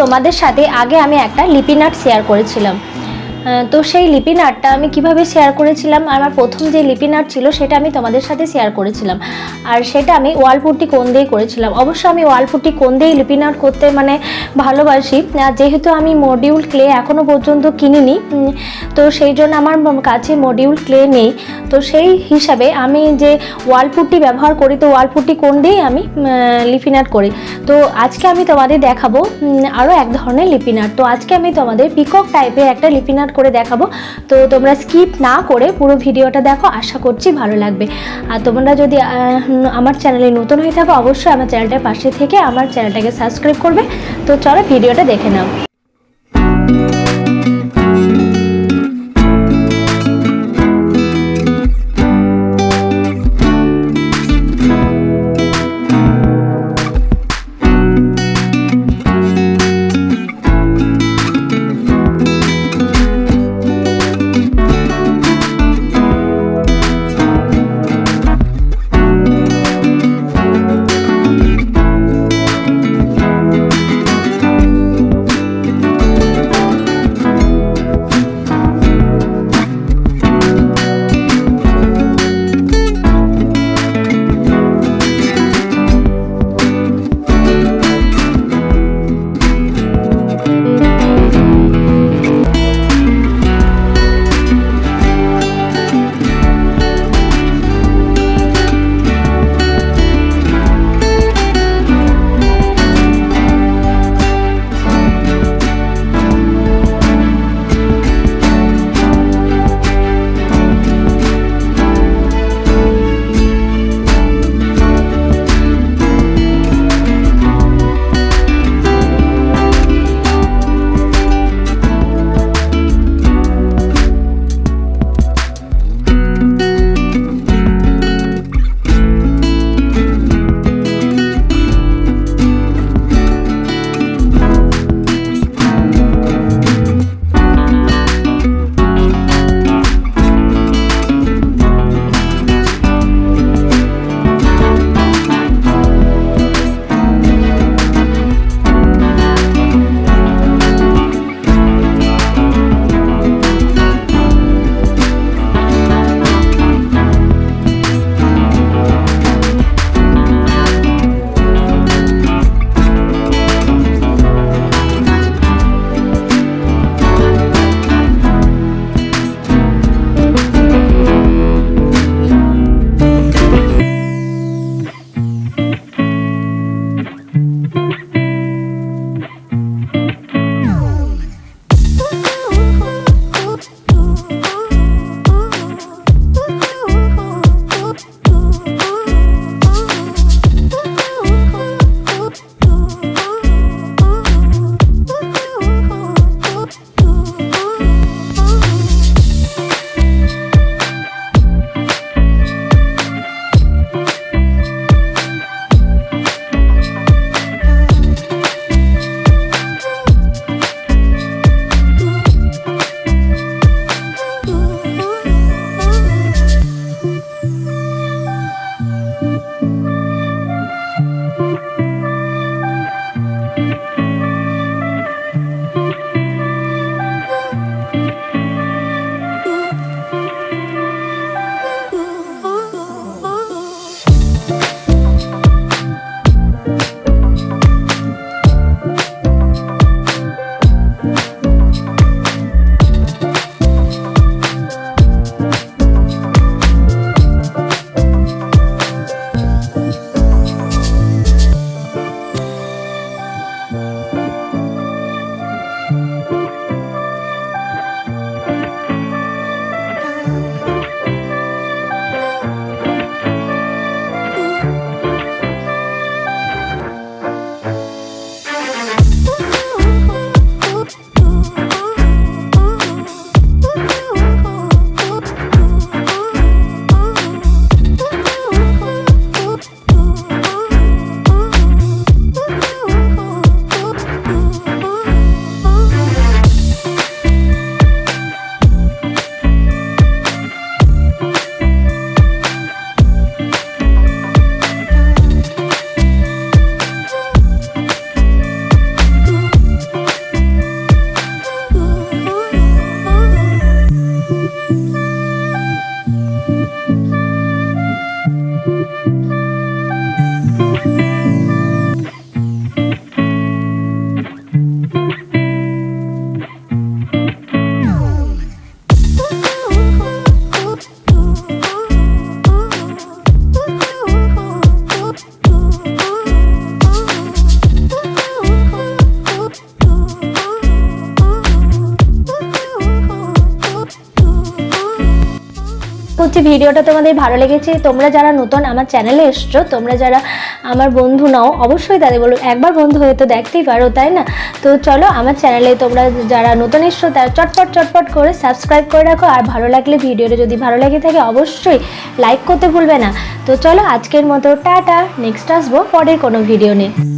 তোমাদের সাথে আগে আমি একটা লিপিন আর্ট শেয়ার করেছিলাম। তো সেই লিপিন আর্টটা আমি কিভাবে শেয়ার করেছিলাম, আমার প্রথম যে লিপিন আর্ট ছিল সেটা আমি তোমাদের সাথে শেয়ার করেছিলাম। আর সেটা আমি ওয়াল পুট্টি কোণ দিয়ে করেছিলাম। অবশ্য আমি ওয়াল পুট্টি কোণ দিয়ে লিপিন আর্ট করতে ভালোবাসি। যেহেতু আমি মডিউল ক্লে এখনও পর্যন্ত কিনিনি, তো সেই জন্য আমার কাছে মডিউল ক্লে নেই। তো সেই হিসাবে আমি যে ওয়াল পুট্টি ব্যবহার করি, তো ওয়াল পুট্টি কোণ দিয়েই আমি লিপিন আর্ট করি। তো আজকে আমি তোমাদের দেখাবো আরও এক ধরনের লিপিন আর্ট। তো আজকে আমি তোমাদের পিকক টাইপের একটা লিপিন আর্ট করে দেখাবো। তো তোমরা স্কিপ না করে পুরো ভিডিওটা দেখো, আশা করছি ভালো লাগবে। আর তোমরা যদি আমার চ্যানেলে নতুন হয়ে থাকো, অবশ্যই আমার চ্যানেলটার পাশে থেকে আমার চ্যানেলটাকে সাবস্ক্রাইব করবে। তো চলো ভিডিওটা দেখে নাও। ভিডিওটা তোমাদের ভালো লেগেছে, তোমরা যারা নতুন আমার চ্যানেলে এসছো, তোমরা যারা আমার বন্ধু নাও, অবশ্যই তাদের বলো একবার বন্ধু হয়ে তো দেখতেই পারো, তাই না? তো চলো আমার চ্যানেলে তোমরা যারা নতুন এসছো তারা চটপট করে সাবস্ক্রাইব করে রাখো। আর ভালো লাগলে, ভিডিওটা যদি ভালো লেগে থাকে অবশ্যই লাইক করতে ভুলবে না। তো চলো আজকের মতো টাটা, নেক্সট আসবো পরের কোনো ভিডিও নিয়ে।